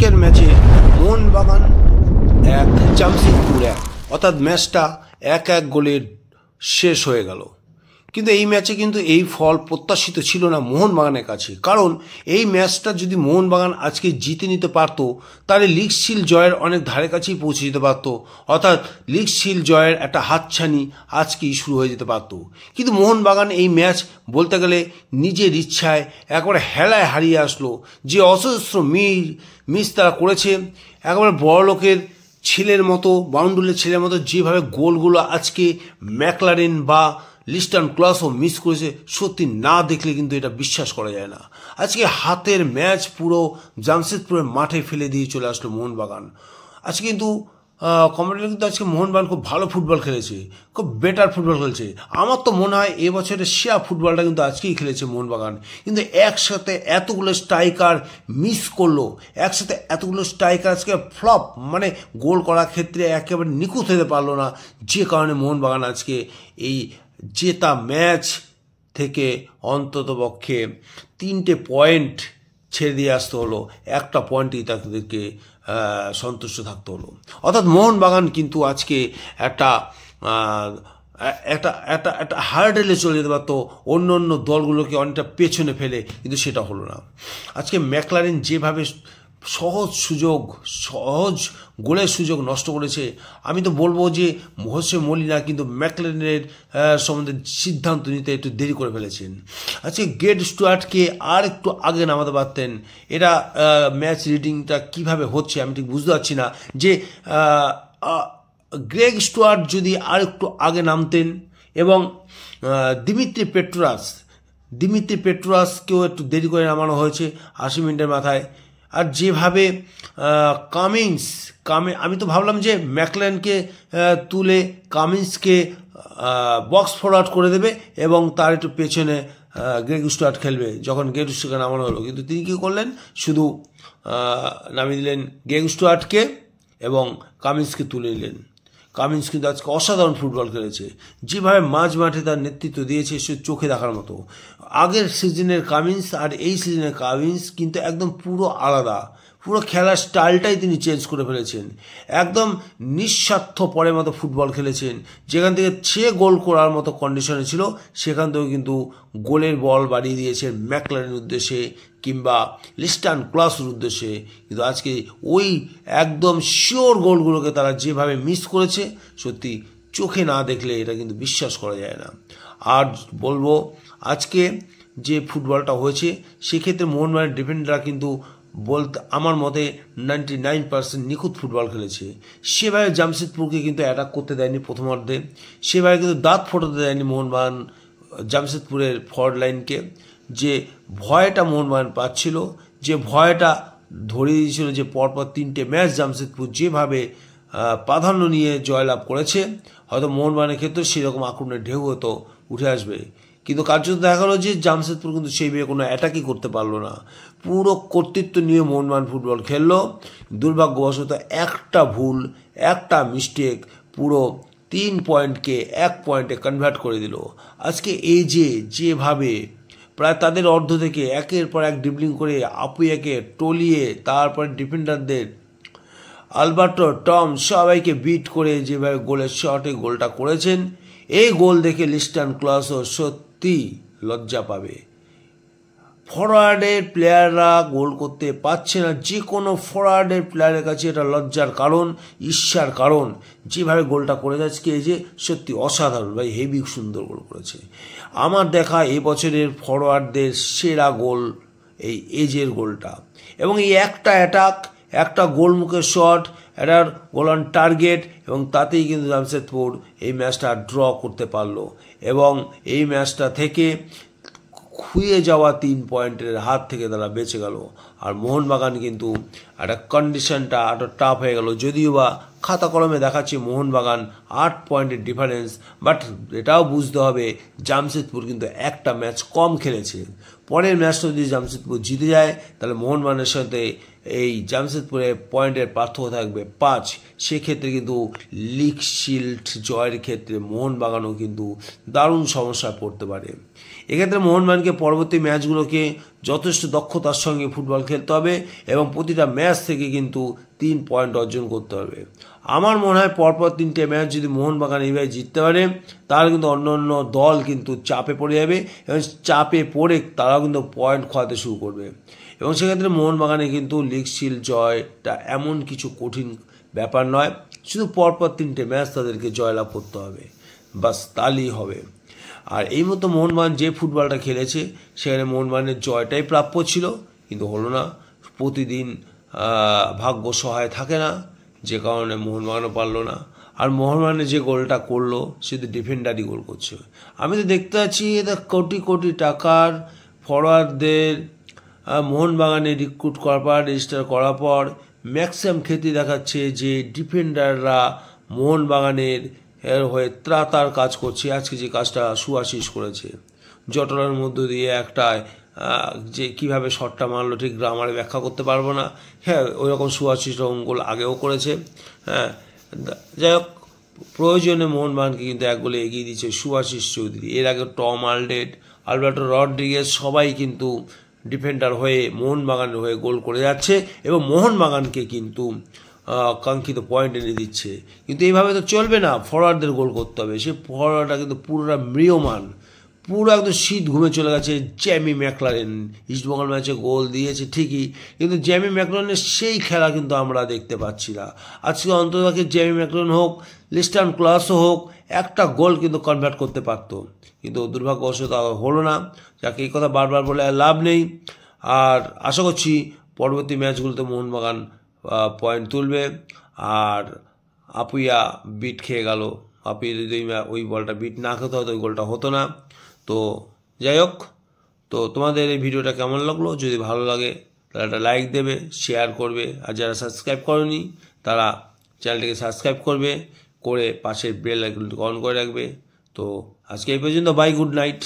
আজকের ম্যাচে মোহনবাগান 1 জামশেদপুর 1, অর্থাৎ ম্যাচটা 1-1 গোলের শেষ হয়ে গেল। কিন্তু এই ম্যাচে কিন্তু এই ফল প্রত্যাশিত ছিল না মোহনবাগানের কাছে, কারণ এই ম্যাচটা যদি মোহনবাগান আজকে জিতে নিতে পারত তাহলে লিগ শিল জয়ের অনেক ধারে কাছেই পৌঁছে যেতে পারত, অর্থাৎ লিগ শিল জয়ের একটা হাতছানি আজকেই শুরু হয়ে যেতে পারত। কিন্তু মোহনবাগান এই ম্যাচ বলতে গেলে নিজের ইচ্ছায় একবারে হেলায় হারিয়ে আসলো। যে অসহস্র মিস তারা করেছে, একেবারে বড়লোকের ছেলের মতো, বাউন্ডুলের ছেলের মতো যেভাবে গোলগুলো আজকে ম্যাকলারেন বা লিস্টন ক্লাসও মিস করেছে, সত্যি না দেখলে কিন্তু এটা বিশ্বাস করা যায় না। আজকে হাতের ম্যাচ পুরো জামশেদপুরের মাঠে ফেলে দিয়ে চলে আসলো মোহনবাগান। আজকে কিন্তু কমেন্টারি কিন্তু আজকে মোহনবাগান খুব ভালো ফুটবল খেলেছে, খুব বেটার ফুটবল খেলেছে। আমার তো মনে হয় এবছরের সেরা ফুটবলটা কিন্তু আজকেই খেলেছে মোহনবাগান। কিন্তু একসাথে এতগুলো স্ট্রাইকার মিস করলো, একসাথে এতগুলো স্ট্রাইকার আজকে ফ্লপ, মানে গোল করার ক্ষেত্রে একেবারে নিখুঁত হতে পারলো না, যে কারণে মোহনবাগান আজকে এই জেতা ম্যাচ থেকে অন্ততপক্ষে 3টে পয়েন্ট ছেড়ে দিয়ে আসতে হলো, একটা পয়েন্টই তাদেরকে সন্তুষ্ট থাকতে হলো। অর্থাৎ মোহনবাগান কিন্তু আজকে একটা একটা একটা একটা হার্ডেলে চলে যেতে পারতো অন্য অন্য দলগুলোকে অনেকটা পেছনে ফেলে, কিন্তু সেটা হলো না। আজকে ম্যাকলারেন যেভাবে সহজ গোলের সুযোগ নষ্ট করেছে, আমি তো বলবো যে হোসে মলিনা কিন্তু ম্যাকলারেনের সম্বন্ধে সিদ্ধান্ত নিতে একটু দেরি করে ফেলেছেন। আজকে গেট স্টুয়ার্টকে আর একটু আগে নামাতে পারতেন। এটা ম্যাচ রিডিংটা কিভাবে হচ্ছে আমি ঠিক বুঝতে পারছি না, যে গ্রেগ স্টুয়ার্ট যদি আর একটু আগে নামতেন এবং দিমিত্রি পেট্রাসকেও একটু দেরি করে নামানো হয়েছে 80 মিনিটের মাথায়। আর যেভাবে আমি তো ভাবলাম যে ম্যাকলারেনকে তুলে কামিন্সকে বক্স ফরওয়ার্ড করে দেবে এবং তার একটু পেছনে গ্রেগ স্টুয়ার্ট খেলবে, যখন গ্রেগ স্টুয়ার্টকে নামানো হলো। কিন্তু তিনি কী করলেন, শুধু নামিয়ে দিলেন গ্রেগ স্টুয়ার্টকে এবং কামিন্সকে তুলে নিলেন। কামিন্স কিন্তু আজকে অসাধারণ ফুটবল খেলেছে, যেভাবে মাঝ মাঠে তার নেতৃত্ব দিয়েছে সে চোখে দেখার মতো। আগের সিজনের কামিন্স আর এই সিজনের কামিন্স কিন্তু একদম পুরো আলাদা, পুরো খেলার স্টাইলটাই তিনি চেঞ্জ করে ফেলেছেন। একদম নিঃস্বার্থ পরের মতো ফুটবল খেলেছেন, যেখান থেকে সে গোল করার মতো কন্ডিশনে ছিল সেখান থেকেও কিন্তু গোলের বল বাড়িয়ে দিয়েছেন ম্যাকলারেনের উদ্দেশ্যে কিংবা লিস্টন ক্লাসের উদ্দেশ্যে। কিন্তু আজকে ওই একদম শিওর গোলগুলোকে তারা যেভাবে মিস করেছে, সত্যি চোখে না দেখলে এটা কিন্তু বিশ্বাস করা যায় না। আর বলবো আজকে যে ফুটবলটা হয়েছে সেক্ষেত্রে মোহনবাগানের ডিফেন্ডাররা কিন্তু বলতে আমার মতে 99% নিখুঁত ফুটবল খেলেছে। সেভাবে জামশেদপুরকে কিন্তু অ্যাটাক করতে দেয়নি প্রথমার্ধে, সেভাবে কিন্তু দাঁত ফোটাতে দেয়নি মোহনবাগান জামশেদপুরের ফরওয়ার্ড লাইনকে। যে ভয়টা মোহনবাগান পাচ্ছিল, যে ভয়টা ধরিয়ে দিয়েছিল যে পরপর 3টে ম্যাচ জামশেদপুর যেভাবে প্রাধান্য নিয়ে জয়লাভ করেছে, হয়তো মোহনবাগানের ক্ষেত্রে সেরকম আক্রমণের ঢেউ হয়তো উঠে আসবে। কিন্তু কার্যত দেখা গেল যে জামশেদপুর কিন্তু সেইভাবে কোনো অ্যাটাকই করতে পারলো না, পুরো কর্তৃত্ব নিয়ে মোহনবাগান ফুটবল খেললো। দুর্ভাগ্যবশত একটা ভুল, একটা মিস্টেক পুরো 3 পয়েন্টকে 1 পয়েন্টে কনভার্ট করে দিল। আজকে এই যেভাবে প্রায় তাদের অর্ধ থেকে একের পর এক ড্রিবলিং করে আপুয়াকে টলিয়ে তারপরে ডিফেন্ডারদের আলবার্টো টম সবাইকে বিট করে যেভাবে গোলের শটে গোলটা করেছেন, এই গোল দেখে লিস্টন ক্লাসও সত্যি লজ্জা পাবে। ফরওয়ার্ডের প্লেয়াররা গোল করতে পারছে না, যে কোনো ফরওয়ার্ডের প্লেয়ারের কাছে এটা লজ্জার কারণ, ঈর্ষার কারণ। যেভাবে গোলটা করে যাচ্ছে এই যে সত্যি অসাধারণ, ভাই হেভি সুন্দর গোল করেছে। আমার দেখা এবছরের ফরওয়ার্ডদের সেরা গোল এই এজের গোলটা, এবং এই একটা অ্যাটাক, একটা গোলমুখের শট, একটা গোল অন টার্গেট, এবং তাতেই কিন্তু জামশেদপুর এই ম্যাচটা ড্র করতে পারলো এবং এই ম্যাচটা থেকে খুইয়ে যাওয়া 3 পয়েন্টের হাত থেকে তারা বেঁচে গেল। আর মোহনবাগান কিন্তু একটা কন্ডিশনটা আরও টাফ হয়ে গেল, যদিও বা খাতা কলমে দেখাচ্ছে মোহনবাগান 8 পয়েন্টের ডিফারেন্স, বাট এটাও বুঝতে হবে জামশেদপুর কিন্তু একটা ম্যাচ কম খেলেছে। পরের ম্যাচটা যদি জামশেদপুর জিতে যায় তাহলে মোহনবাগানের সাথে এই জামশেদপুরে পয়েন্টের পার্থক্য থাকবে 5, সেক্ষেত্রে কিন্তু লিগ শিল্ড জয়ের ক্ষেত্রে মোহনবাগানও কিন্তু দারুণ সমস্যায় পড়তে পারে। এক্ষেত্রে মোহনবাগানকে পরবর্তী ম্যাচগুলোকে যথেষ্ট দক্ষতার সঙ্গে ফুটবল খেলতে হবে এবং প্রতিটা ম্যাচ থেকে কিন্তু 3 পয়েন্ট অর্জন করতে হবে। আমার মনে হয় পরপর 3টে ম্যাচ যদি মোহনবাগান এইভাবে জিততে পারে তাহলে কিন্তু অন্য দল কিন্তু চাপে পড়ে যাবে এবং চাপে পড়ে তারাও কিন্তু পয়েন্ট খোয়াতে শুরু করবে এবং সেক্ষেত্রে মোহনবাগানে কিন্তু লিগ শিল্ড জয়টা এমন কিছু কঠিন ব্যাপার নয়, শুধু পরপর 3টে ম্যাচ তাদেরকে জয়লাভ করতে হবে, বাস তাহলেই হবে। আর এই মতো মোহনবাগান যে ফুটবলটা খেলেছে সেখানে মোহনবাগানের জয়টাই প্রাপ্য ছিল, কিন্তু হলো না। প্রতিদিন ভাগ্য সহায় থাকে না, যে কারণে মোহনবাগানও পারলো না। আর মোহনবাগানের যে গোলটা করলো সে তো ডিফেন্ডারই গোল করছে। আমি তো দেখতে পাচ্ছি এটা কোটি কোটি টাকার ফরওয়ার্ডদের মোহনবাগানে রিক্রুট করার পর, রেজিস্টার করার পর ম্যাক্সিমাম ক্ষেত্রে দেখাচ্ছে যে ডিফেন্ডাররা মোহনবাগানের হয়ে ত্রাতার কাজ করছে। আজকে যে কাজটা সুআশিস করেছে, জটলার মধ্য দিয়ে একটা যে কিভাবে শটটা মারলো ঠিক গ্রামারে ব্যাখ্যা করতে পারবো না। হ্যাঁ, ওই রকম সুআশিস গোল আগেও করেছে। হ্যাঁ, যাই হোক, প্রয়োজনে মোহনবাগানকে কিন্তু 1 গোলে এগিয়ে দিচ্ছে সুআশিস চৌধুরী। এর আগে টম আলডেট, আলবার্টো রড্রিগেজ সবাই কিন্তু ডিফেন্ডার হয়ে মোহনবাগানের হয়ে গোল করে যাচ্ছে এবং মোহনবাগানকে কিন্তু কাঙ্ক্ষিত পয়েন্ট এনে দিচ্ছে। কিন্তু এইভাবে তো চলবে না, ফরওয়ার্ডদের গোল করতে হবে। সে ফরওয়ার্ডটা কিন্তু পুরোটা ম্রিয়মান, পুরো একদম শীত ঘুমে চলে গেছে। জ্যামি ম্যাকলারেন ইস্টবেঙ্গল ম্যাচে গোল দিয়েছে ঠিকই, কিন্তু জ্যামি ম্যাকলারেনের সেই খেলা কিন্তু আমরা দেখতে পাচ্ছি না। আজকে অন্তত জ্যামি ম্যাকলারেন হোক, লিস্টান ক্লাসও হোক, একটা গোল কিন্তু কনভার্ট করতে পারতো, কিন্তু দুর্ভাগ্যবশত হলো না। যাকে এই কথা বারবার বলে লাভ নেই। আর আশা করছি পরবর্তী ম্যাচগুলোতে মোহনবাগান পয়েন্ট তুলবে। আর আপুইয়া বিট খেয়ে গেল, আপুইয়া যদি ওই বলটা বিট না খেতে হতো ওই গোলটা হতো না। তো যাই হোক, তো তোমাদের এই ভিডিওটা কেমন লাগলো? যদি ভালো লাগে তাহলে একটা লাইক দেবে, শেয়ার করবে, আর যারা সাবস্ক্রাইব করেনি তারা চ্যানেলটিকে সাবস্ক্রাইব করবে, করে পাশের বেল আইকনটি অন করে রাখবে। তো আজকে এই পর্যন্ত, বাই, গুড নাইট।